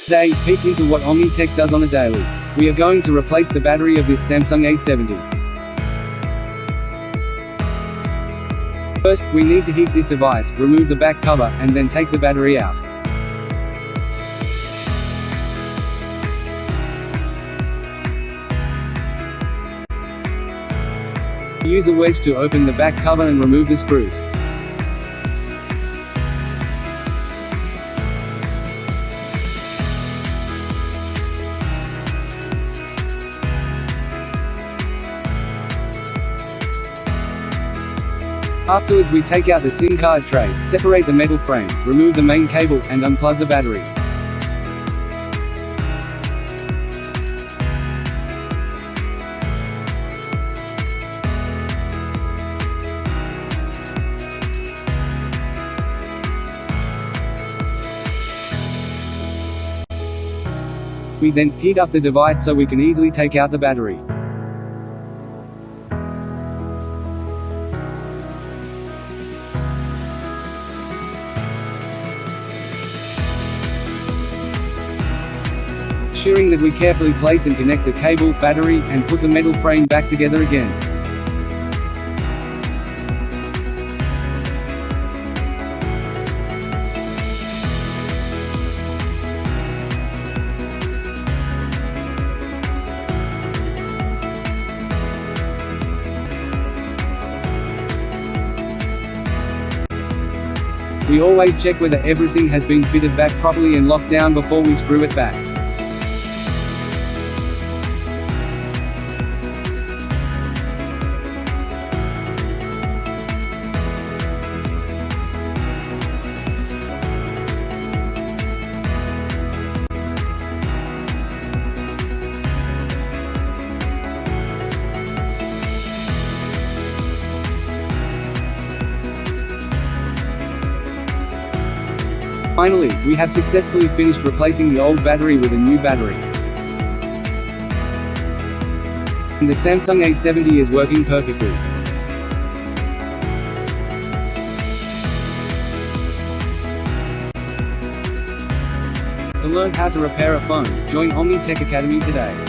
Today, peek into what OmniTech does on a daily. We are going to replace the battery of this Samsung A70. First, we need to heat this device, remove the back cover, and then take the battery out. Use a wedge to open the back cover and remove the screws. Afterwards we take out the SIM card tray, separate the metal frame, remove the main cable, and unplug the battery. We then heat up the device so we can easily take out the battery. Ensuring that we carefully place and connect the cable, battery, and put the metal frame back together again. We always check whether everything has been fitted back properly and locked down before we screw it back. Finally, we have successfully finished replacing the old battery with a new battery. And the Samsung A70 is working perfectly. To learn how to repair a phone, join OmniTech Academy today.